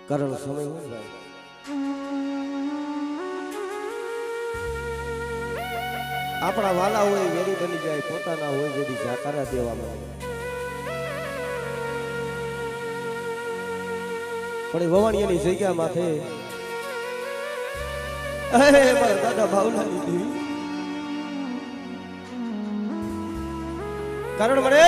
કારણ સમય હોય ભાઈ આપણા વાલા હોય વેરી બની જાય પોતાના હોય જેથી જાકારા દેવામાં પણ એ વવાણિયાની જગ્યા માથે મારા દાદા ભાવનાની દેવી કારણ મને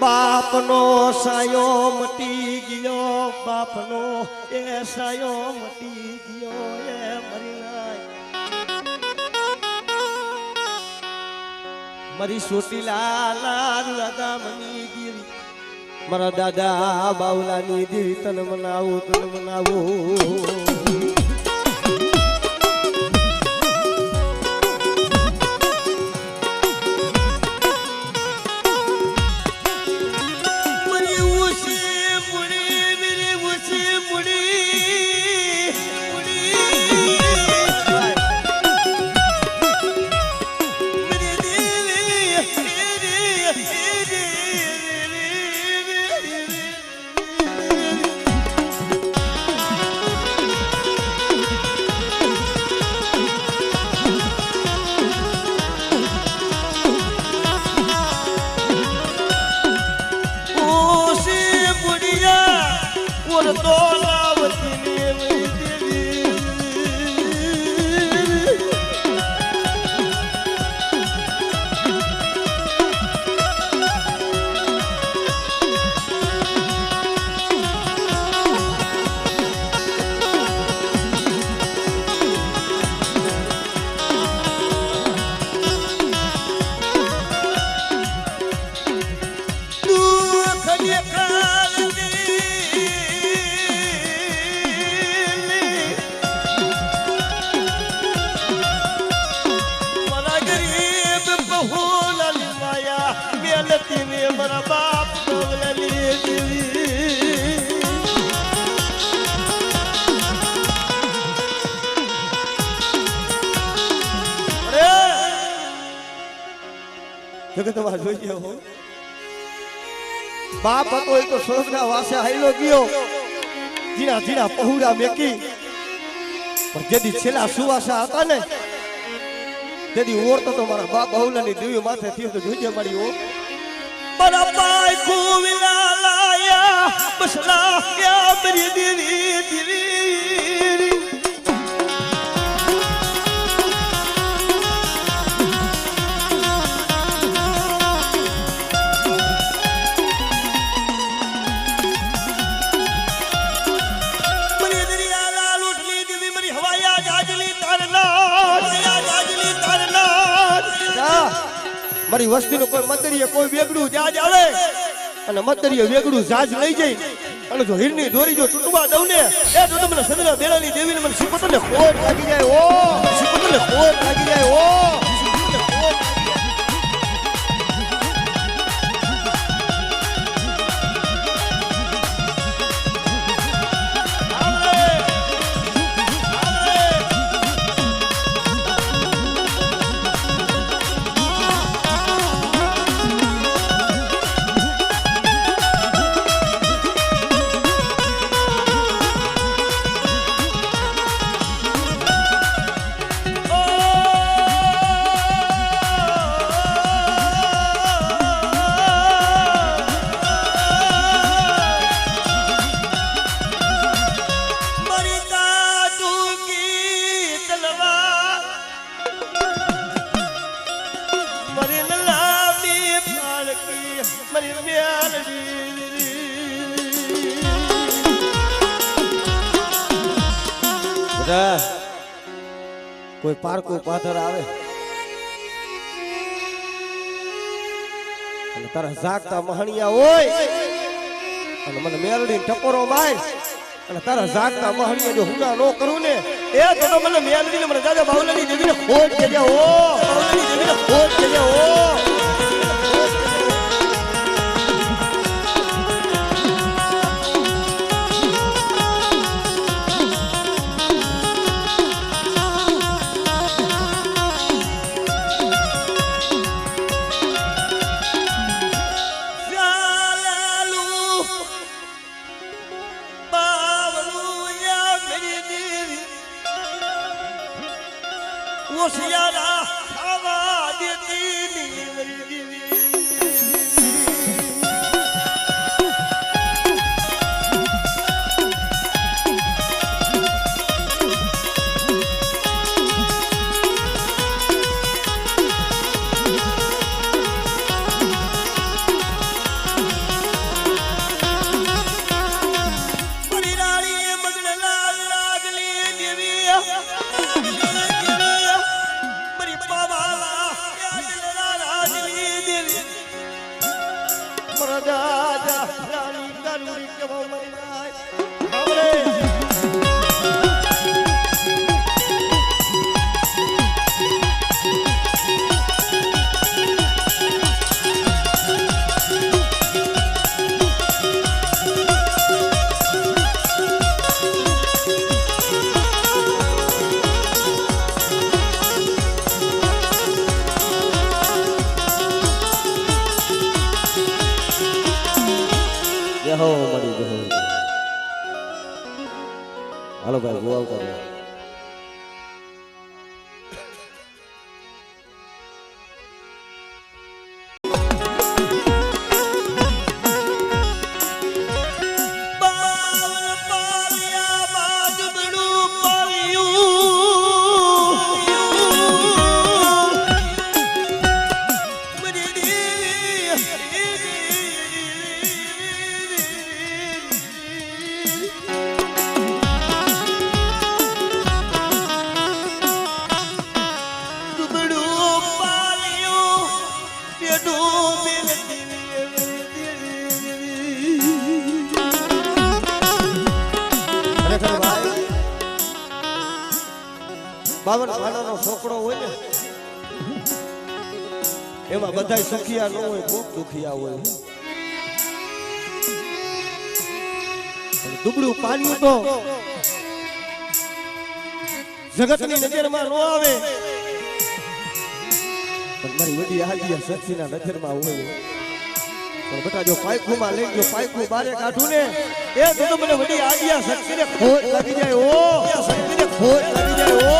બાપનો સાયો મટી ગયો બાપનો એ સાયો મટી ગયો એ મરી મારી સોટીલા લાલ દાદા મની ગીરી મારા દાદા બાવલાની દેવી તન મનાવું મારા બાપ તમારે જોઈએ હો બાપ હતો એ તો સ્વર્ગના વાસે હાઈલો ગયો જીણા જીણા પહુરા મેકી પણ જેથી છેલ્લા સુવાસા હતા ને તેથી ઓરતો તો મારા બાપ બહુલાની દેવી માથે થયો તો જોઈએ મારી ઓ મારા પાય કુવિલા લાયા બસલા ક્યા મેરી દેવી દેવી મારી વસ્તીનું કોઈ મતરીએ કોઈ વેગડું જાજ આવે અને મતરીએ વેગડું જાજ લઈ જાય અને જો હીરની દોરી જો તૂટવા દઉં ને એ તો તમને સદરા બેરાની દેવીને મને સિપતને ખોટ લાગી જાય ઓ સિપતને ખોટ લાગી જાય ઓ કોઈ પારકું પાથર આવે અને તારા જાગતા મહણિયા હોય અને મને મેરડી ટકોરો માર અને તારા જાગતા મહણિયા જો હુના નો કરું ને એ તો મને મેરડી મને દાદા બાવલાની દેવીને ખોટ કેજે ઓ બાવલાની દેવીને ખોટ કેજે ઓ શિયાળા ખાવા દેતી ની હાલો ભાઈ ગોવા ઉતારો બાવન ખાનાનો છોકરો હોય ને એમાં બધાય સુખિયા ન હોય, ખૂબ દુખિયા હોય. દુબળું પાણી તો જગતની નજરમાં ન આવે પણ મારી વડી હાજીયા શક્તિના નજરમાં હોય. પણ બેટા જો પાયખુમાં લઈ ગયો, પાયખું બારે કાઢું ને એ તો મને વડી હાજીયા શક્તિને ખોટ લાગી જાય. ઓ શક્તિને ખોટ લાગી જાય. ઓ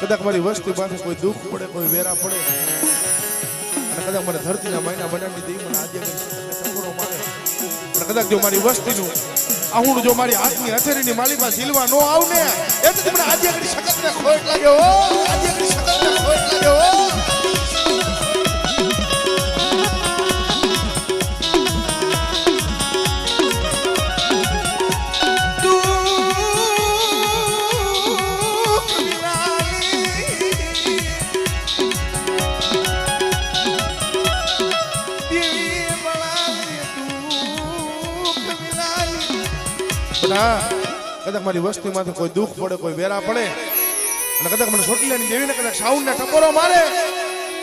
કદાચ મારી વસ્તી પાસે કોઈ દુઃખ પડે, કોઈ વેરા પડે અને કદાચ મને ધરતીના મહિના બનાવી દઈ, મને આજે ટકોરો મારે અને કદાચ જો મારી વસ્તીનું આહુણ જો મારી હાથની હથેળીની માલિકા ઝીલવા નો આવ ને એટલે મને આજે ઘડી શકતને ખોટ લાગ્યો. આજે ઘડી શકતને ખોટ લાગ્યો. કદાચ મારી વસ્તી માંથી કોઈ દુઃખ પડે, કોઈ વેરા પડે અને કદાચ મને સોટલીની દેવીને કદાચ સાઉન્ડ ને ટકોરો મારે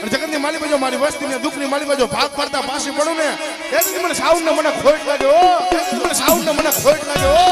અને જગતની માલી બાજુ મારી વસ્તીને દુઃખની માલી બાજુ ભાગ પડતા પાછી પડું ને એટલે મને સાઉન્ડ ને મને ખોટ લાગ્યો. મને સાઉન્ડ ને મને ખોટ લાગ્યો.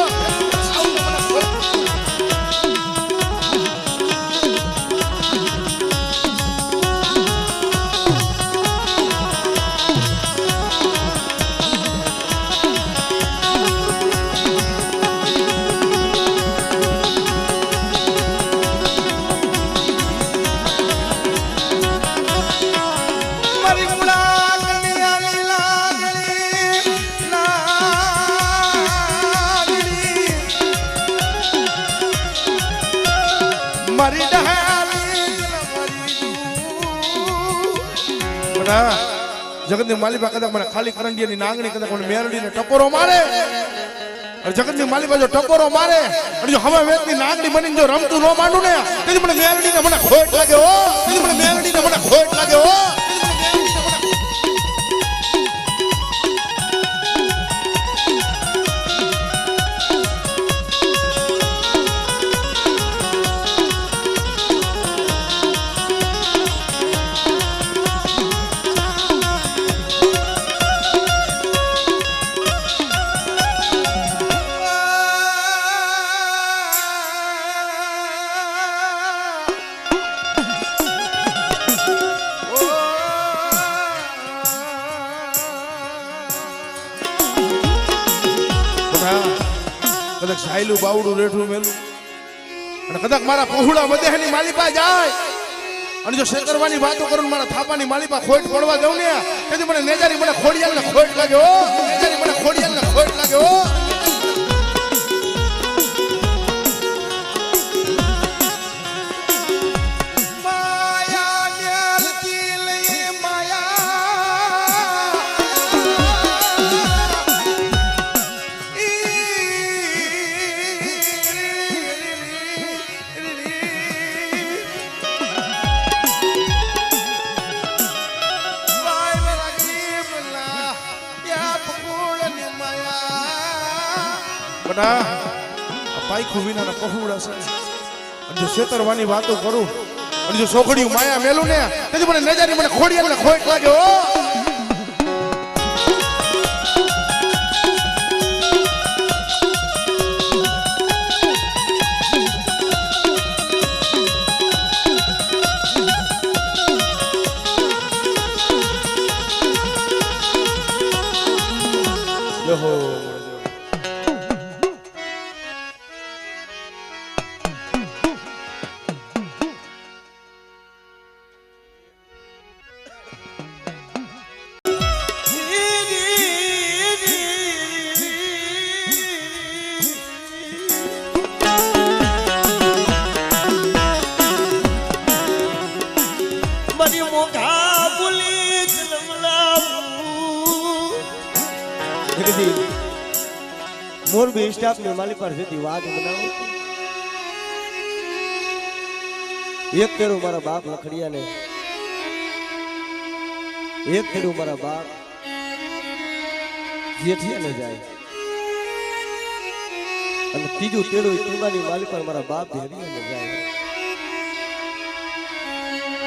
બધા જગતની માલિકા કદાચ મને ખાલી કરંડિયાની નાંગણી કદાચ મને મેરડીને ટકોરો મારે અને જગતની માલિકા જો ટકોરો મારે અને જો હવે વેતની નાંગણી બનીને જો રમતું ન માંડું ને તેથી મને મેરડીને મને ખોટ લાગે હો તેથી મને મેરડીને મને ખોટ લાગે હો કદાચ સાયલું બાવડું રેઠું મેલું અને કદાચ મારા પહોળા મદેહની માલિપા જાય અને જો શેકરવાની વાતો કરું મારા થાપાની માલિપા ખોટ પડવા દઉં ને તેથી મને નેજારી મને ખોડિયાલને ખોટ લાગે હો નેજારી મને ખોડિયાલને ખોટ લાગે હો પાઈખું વિનાના પહોળા છે જો છેતરવાની વાતો કરું અને જો છોકરીઓ માયા મેલું ને તેથી મને નજારી મને ખોડિયાલને ખોટ લાગે હો મોરબી સ્ટાફ ને માલી પર સીધી વાત બનાવો એક તેરું મારા બાપ લખડિયા ને એક તેરું મારા બાપ જેઠિયા ને જાય અને ત્રીજું તેરું તુંગાની માલી પર મારા બાપ ધેરિયા ને જાય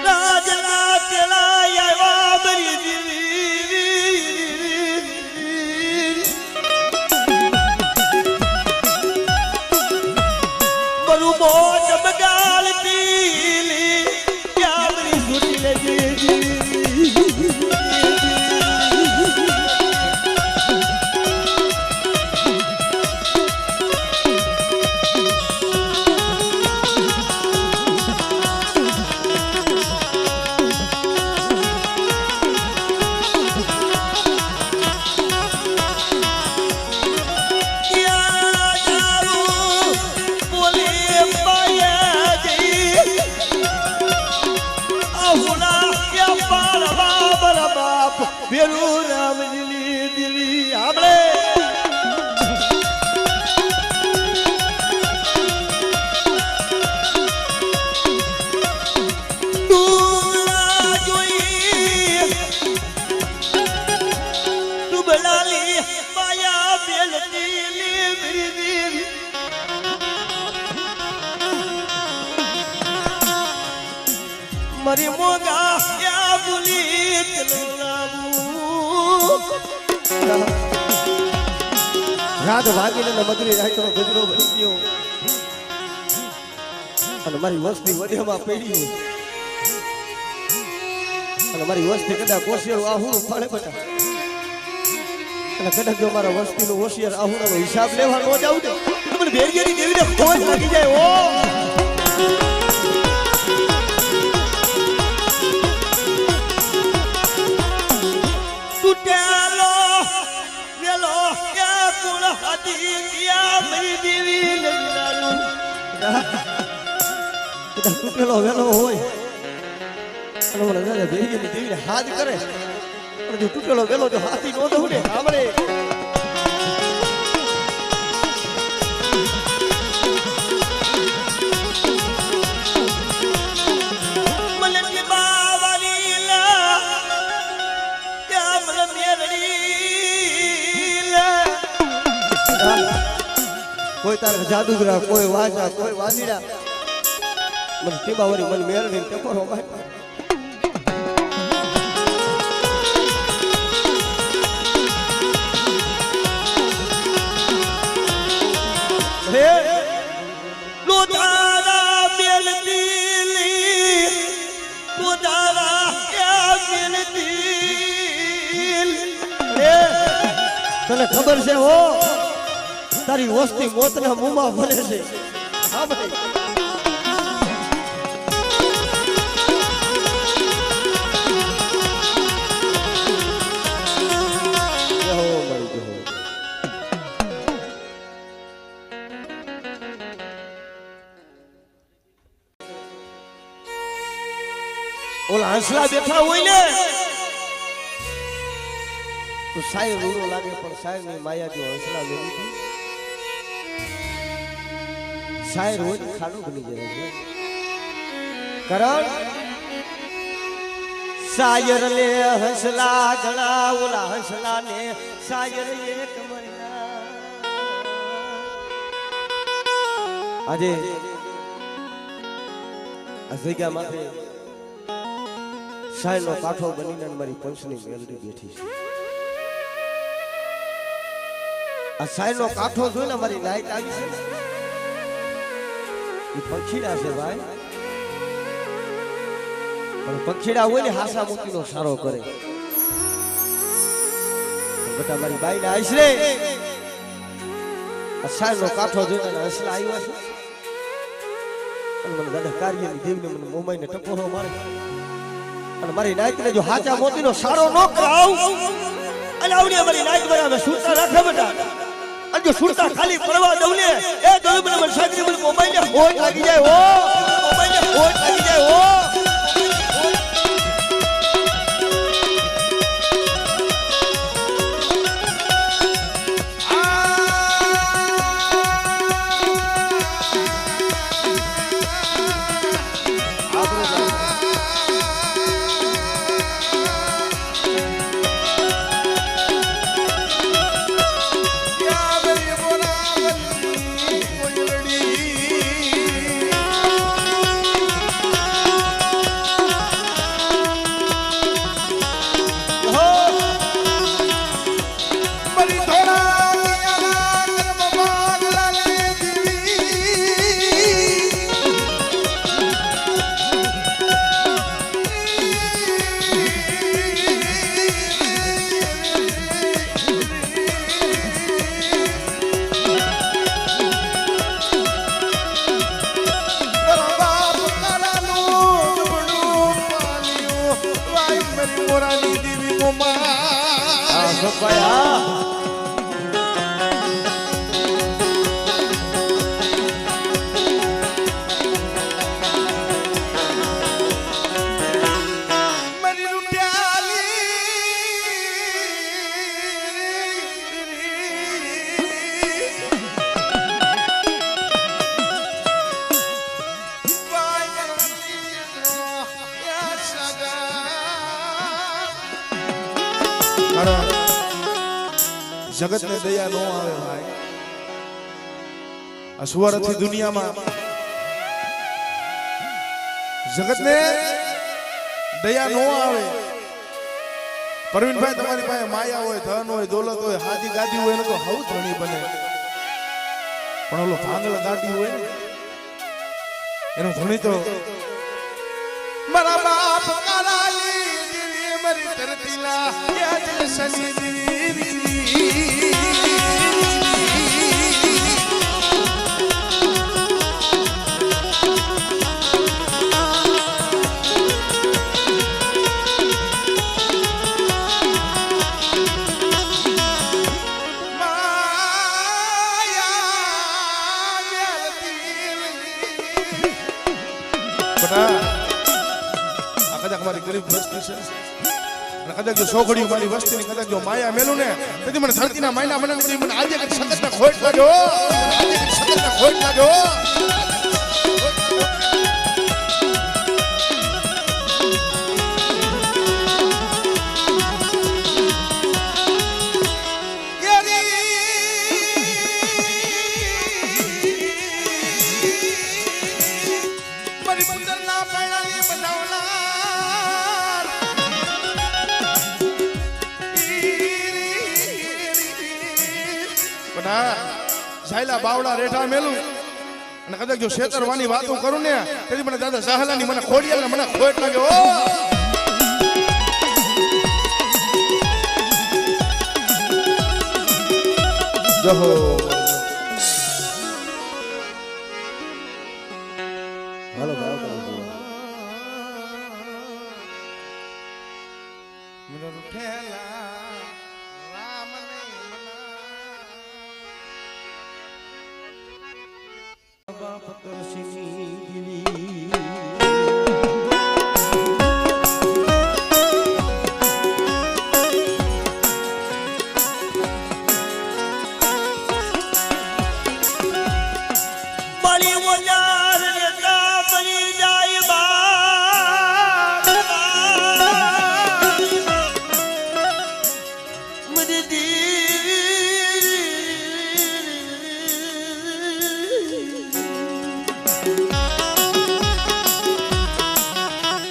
રાજના તેલા આવ્યા બરી દીવી મોજ બગાલ પીલી ક્યામરી સુટી લગી બેરું રામ દિલી દિલી આપણે તું જોઈ તું બલાલી માયા બેલ દિલી દિલી મરી મોગા યા બોલી રાત ભાગીને મગરી રાઈતો ગજરો બની ગયો અને મારી વસ્તી વધેમાં પડી અને મારી વસ્તી કદાચ હોશિયાર આહુડું ફાળે બટા અને કદાચ જો મારા વસ્તીનો હોશિયાર આહુડાનો હિસાબ લેવા ન જાવ ને તો મને ભેરિયાની દેવીને ખોજ લાગી જાય ઓ તૂટેલો વેલો હોય અને મને દાદા દેવીને હાથ કરે અને જો તૂટેલો વેલો જો હાથી નો દઉં ને સાંભળે કોઈ તારા જાદુગરા કોઈ વાજા કોઈ વાદીડા મને ટીબાવરી મને મેરડીને ટકોરો માર્યો હે લોધારા મેલ દિલી લોધારા મેલ દિલ હે તને ખબર છે હો તારી વસ્તી મોતના મુંમાં ભરે છે હા ભાઈ ઓલા હંસલા બેઠા હોય ને તો સાહેબ રૂડો લાગે પણ સાહેબ ની માયા જો હંસલા વેરી શાયર હોય ને ખાડો બની જાય છે કરણ શાયર લે હંસલા ઘણા ઓલા હંસલા ને શાયર એક મહિના આજે આ જગ્યામાંથી શાયર નો કાંઠો બનીને મારી પંચની મેલડી બેઠી છે આ શાયર નો કાંઠો જોઈને મારી લાઈટ આવી છે પંખીડા છે ભાઈ પણ પંખીડા હોય ને હાસા મોતીનો સારો કરે બેટા મારી બાઈ ને આશરે અસાર નો કાંઠો જોઈને હસલા આવ્યો છે અને મને દાદા કાર્યની દેવને મને મોમાઈને ટકોરો મારે અને મારી નાઈતને જો હાચા મોતીનો સારો ન કરાવ અને આવડી મારી નાઈત બરાબર સુરતા રાખે બેટા અને જો સુરતા ખાલી પડવા દઉં ને એ દોય મને સાગરી મને મોબાઈલ ને હોટ લાગી જાય હો મોબાઈલ ને હોટ લાગી જાય હો જગત ને દયા નો આવે ભાઈ અસવરથી દુનિયામાં જગત ને દયા નો આવે પરવીનભાઈ તમારી પાસે માયા હોય ધન હોય દોલત હોય હાજી ગાદી હોય ને તો હવ ધણી બને પણ ઓલો ભાંગલ દાટી હોય ને એનો ધણી તો મારા બાપ કાલાલી દિલી મરી તરતીલા યાદ સની દિલી મારી ગરીબ વસ્તી છે અને કદાચ જો સોગડીઓ મારી વસ્તીની કદાચ જો માયા મેલું ને તેથી મને ધરતીના માયના બનાવી દે મને આજે કઈ સતતના ખોટ લાગ્યો આજે કઈ સતતના ખોટ લાગ્યો સાયલા બાવડા રેઠા મેલું અને કદાચ જો શેતરવાની વાતો કરું ને તેથી મને દાદા સાહલાની મને ખોડિયાને મને ખોટ લાગ્યો જહો હાલો ગાવ ગાવ મને રૂઠેલા રામને બાપ તરસીની ગીરી બળી ઓજાર નેતા બની જાય બાપ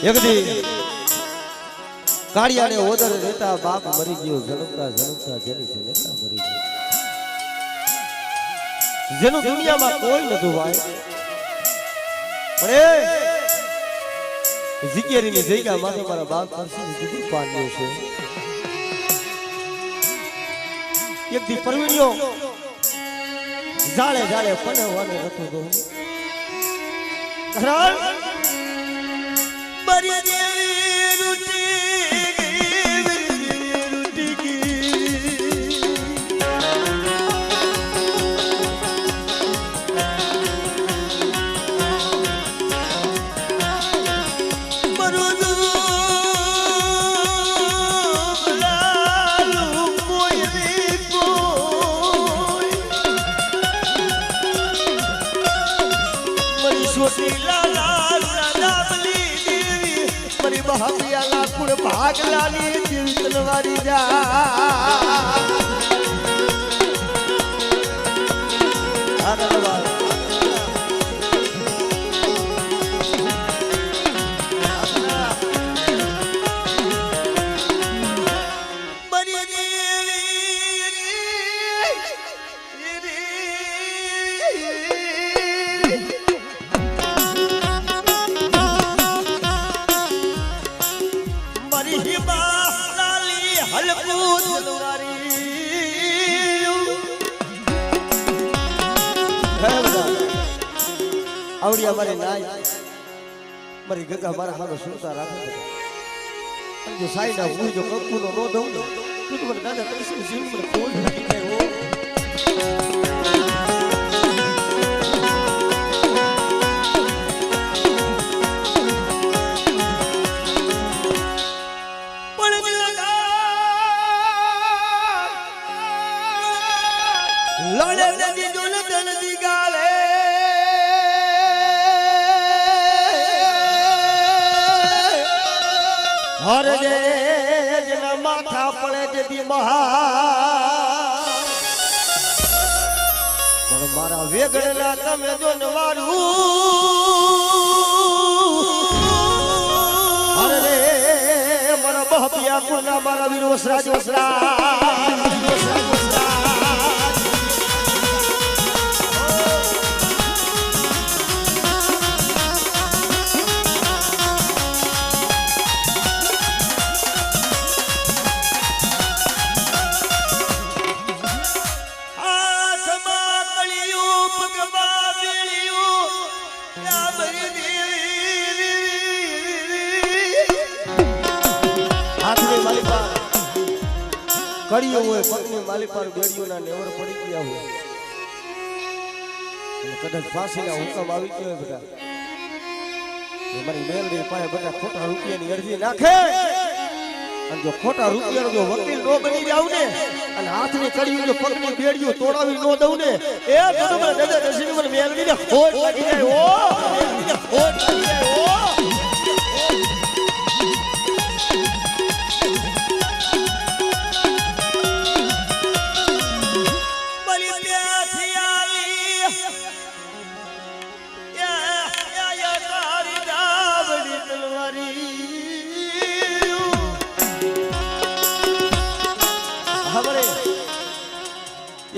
એકદી કાળિયાને ઓદર રહેતા બાપ મરી ગયો જન્મતા જન્મતા જેની જનેતા મરી ગયો જેનું દુનિયામાં કોઈ નતું ભાઈ પણ એ જીકેરીની જગ્યા માટે મારા બાપ કરશીની જુદી પાડ્યો છે એક દી પરવીણ્યો જાળે જાળે પનવાને રતો દો ઘરાણ બરી દેવી રૂટી બહાપિયાલા કુળ ભાગલાની દિલ તલવારી જા આવડી અમારી નાય મારી ગગા મારા હાલો સુરતા રાખે જો સાઈડા હું જો કંકુનો નો દઉં તું તો મને દાદા તરસી જીવ મને ખોલ લાગી જાય હો લડે નદી જોને નદી ગાલે હર દે જેના માથા પડે જેથી મહા પણ મારા વેગડના તમે જો નવારું હર રે મારા બહપિયા કુળના મારા વીર વસરાજ કડીઓ હોય પગની માલી પર બેડીઓના નેવર પડી ગયા હોય અને કદાચ ફાંસીના હુકમ આવી ગયો હોય બેટા મારી મેલડી પાસે બધા ખોટા રૂપિયાની અરજી નાખે અને જો ખોટા રૂપિયાનો જો વકીલ નો બની જાવ ને અને હાથની કડી જો પગની બેડીઓ તોડાવી નો દઉં ને એ તો મને દાદા દર્શની મને મેલડીને ખોટ લાગી જાય ઓ મેલડીને ખોટ લાગી જાય ઓ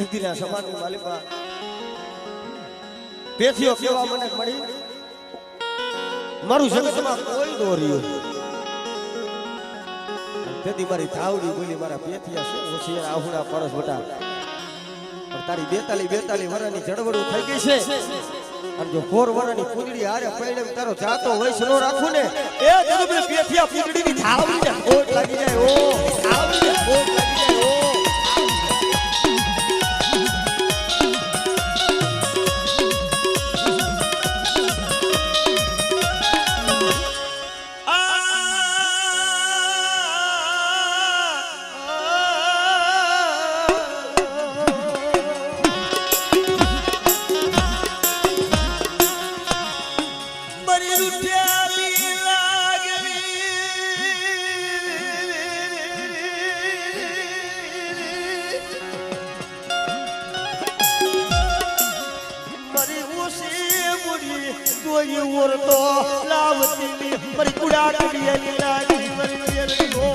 એક દિન આ સમાજની માલિકા પેથીઓ કેવા મને મળી મારું જગતમાં કોઈ નો રહ્યું તેથી મારી થાવડી બોલી મારા પેથિયા શું હોશિયાર આહુડા પરસ બટા પણ તારી 42 વર્ષની જડવડું થઈ ગઈ છે અને જો 4 વર્ષની પૂંજડી હારે પૈડે તારો જાતો વયસ નો રાખું ને એ જડબે પેથિયા પૂંજડીની થાવડીને ખોટ લાગી જાય ઓ થાવડીને ખોટ લાગી જાય ઓ તો લાવતી મારી કુડા કડિયાની લાગી મારી મેલડી ઓ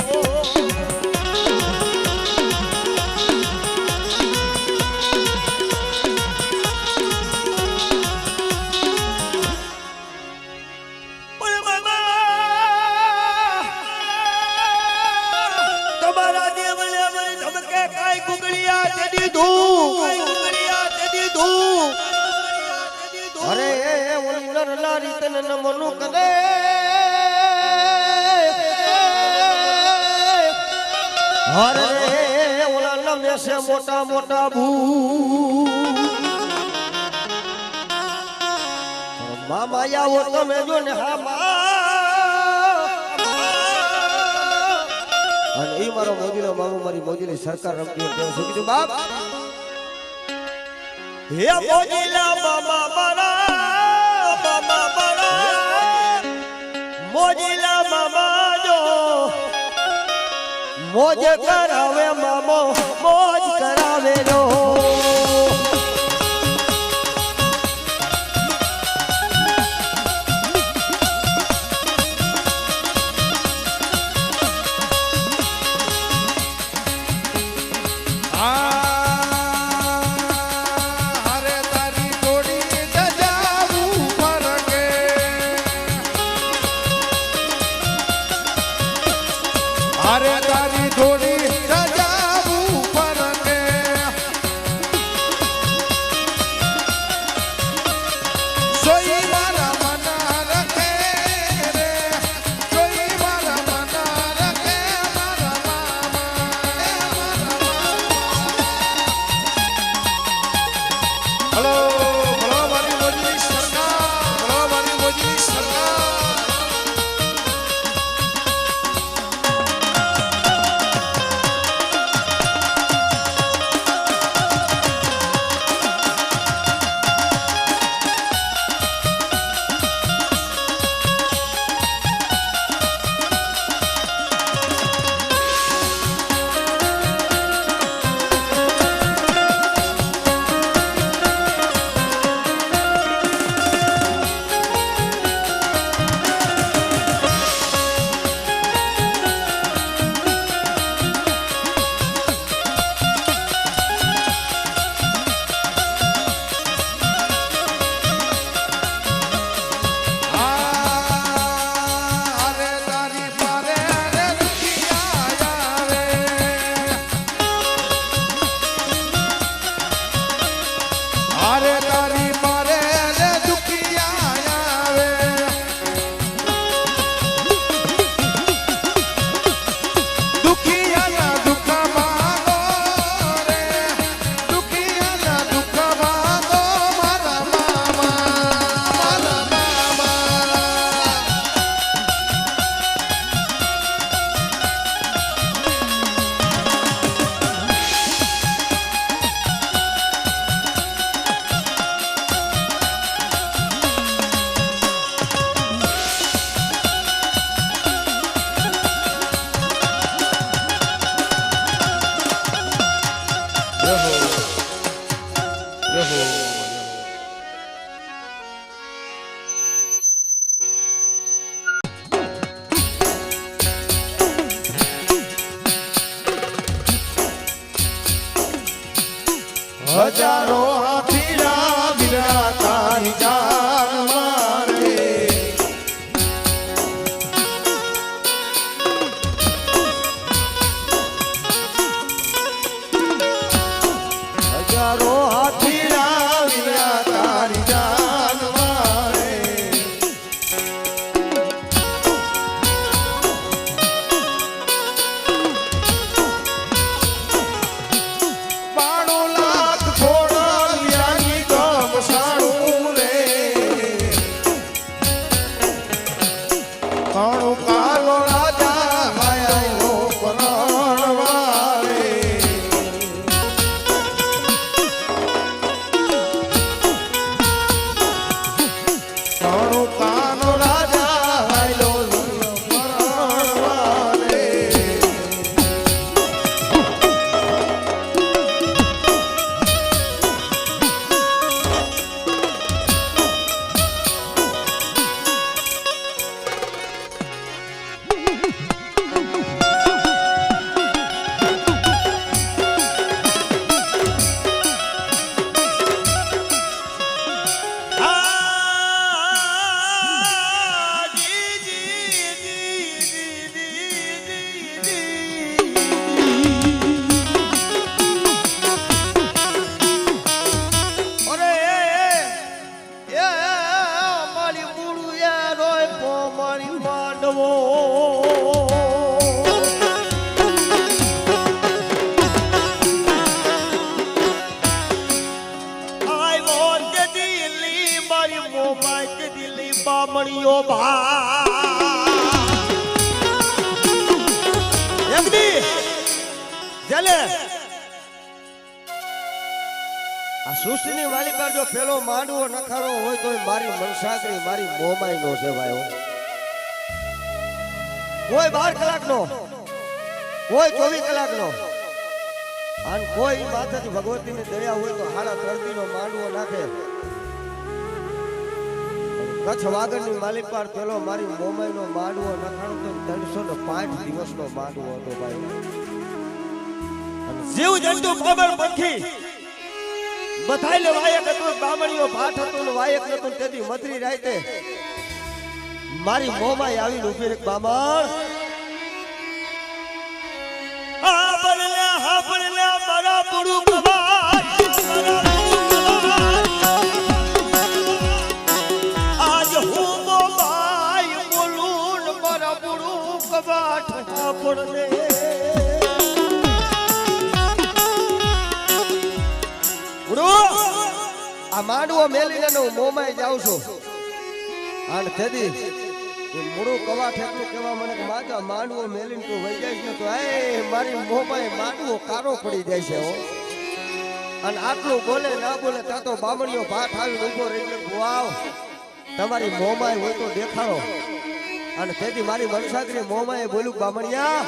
તમારા દેવલે મને ધમકે કાઈ ગુગળિયા તે દીધું અરે લારી તને નમનો કરે હરે ઓલા નમે છે મોટા મોટા ભૂ મામા આવો તમે જો ને હા અને એ મારો મોજીલો મામો મારી મોજીલી સરકાર રમતી હોય શું કીધું બાપ હે મોજીલા મામા મારા મોજીલા મામા જો મોજ કરાવે મામો મોજ કરાવે રો અરે તારી જોડી સજાવું પરને સોઈ મારા મના રખે રે સોઈ મારા મના રખે મારા મામા હલો ભલો મારી મોજની સરકાર ભલો મારી મોજની સરકાર હજારો હાથીડા વીરા તારી જાન મારે હજારો હાથીડા વીરા તારી જાન મારે બાણો લાખ ઘોડા લિયાની ગમ સાણું રે કાણું કાલો રાજા માયાનો પરણવારે કાણું કાનો રાજા હાયલો પરણવારે બામણીઓ ભા એકદી ચાલે આ સૃષ્ટિની વાલી પર જો પેલો માંડવો નખારો હોય તો મારી મનસાગરી મારી મોમાઈ નો છે ભાઈ કોઈ 12 કલાકનો કોઈ 24 કલાકનો અને કોઈ માતાજી ભગવતીની દયા હોય તો 3.5 નો માંડવો નાખે કચ્છ વાગડની માલિક પર પેલો મારી મોમાઈનો માંડવો નખાણો તો 305 દિવસનો માંડવો હતો ભાઈ જીવ જંતુ ખબર પંખી બધાયને વાયક હતું બામણીઓ ભાઠ હતું ને વાયક નતું તેથી મધરી રાતે મારી મોમાઈ આવીને ઉભી એક બામણ હા બનલે મારા પુરુ કમાર આજ હું મોબાઈ બોલું ને મારા પુરુ કમાઠ પડને આ માંડવો મેલીને હું મોમાઈ જાઉં છું અને તેથી એ મૂળું કવા ઠેકલું કેવા મને કે માતા માંડવો મેલીને તું વહી જાય છે તો એ મારી મોમાઈ માંડવો કારો પડી જાય છે હો અને આટલું બોલે ના બોલે ત્યાં તો બામણીઓ ભાત આવીને ઊભો રહીને વાવ તમારી મોમાઈ હોય તો દેખાડો અને તેથી મારી વંશાગરી મોમાએ બોલ્યું બામણિયા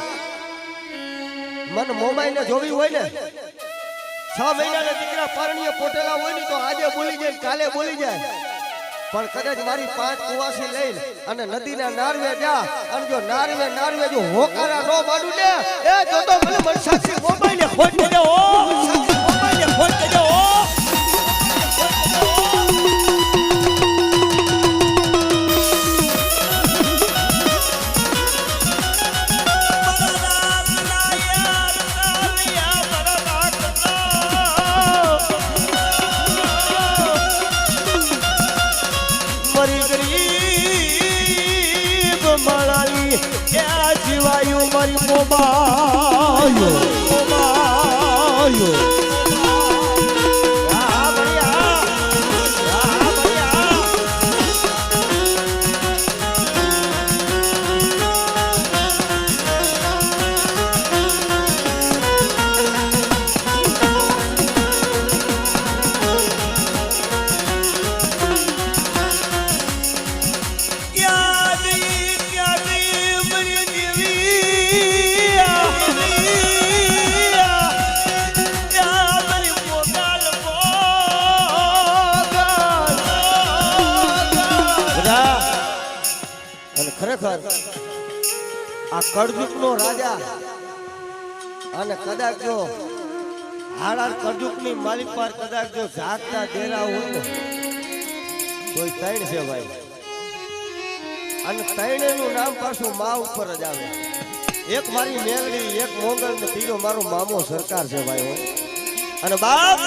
મને મોમાઈને જોવી હોય ને 6 મહિનાના દીકરા પરણીએ પોટેલા હોય ને તો આજે બોલી જાય કાલે બોલી જાય પણ કદાચ મારી 5 કુવાસી લઈને અને નદીના નારવે જા અને જો નારવે જો હોકારા નો માડું ને એ તો મને મનસાક્ષી મોબાઈલને ખોટ દેજો મોબાઈલને ખોટ દેજો મારી ગરીબ માળાની ક્યાં જીવાયું મારી મોબાઈલ ખરેખર આ કળયુગનો રાજા અને કદાચ જો હાડા કરજુકની માલિક પર કદાચ જો જાગતા ડેરા હોય ને કોઈ ત્રણ છે ભાઈ, અને ત્રણેયનું નામ પાછું મા ઉપર જ આવે. એક મારી મેલડી, એક મોગલ ને ત્રીજો મારો મામો સરકાર છે ભાઈ હો. અને બાપ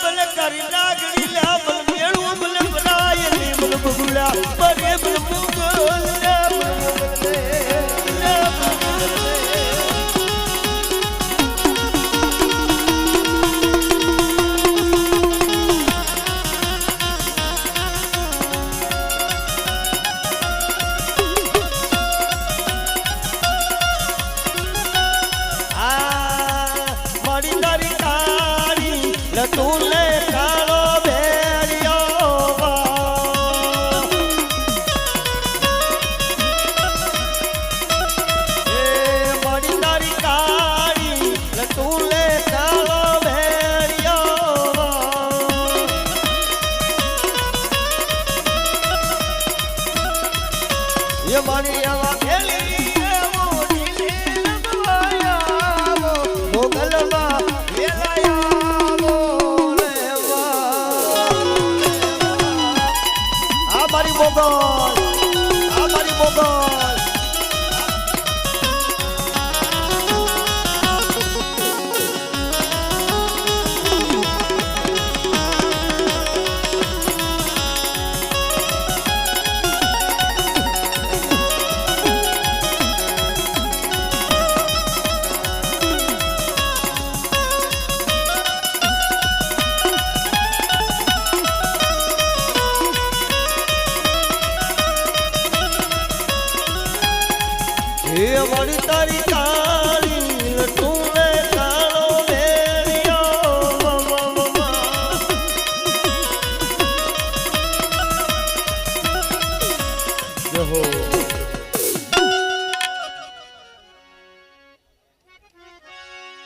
ભલે કરી લાગણી લા ભલે મેળું ભલે બનાય ને ભલે બગુલા બરે ભલે મુગલ લે તું લે ખાલો ભેરિયો એ મડી તારી કાળી તું લે ખાલો ભેરિયો એ મડી આવા ખેલી એવો દિલે લગવાયા મોગલમાં મોગલ, આ મારી મોગલ. હે મળી તારી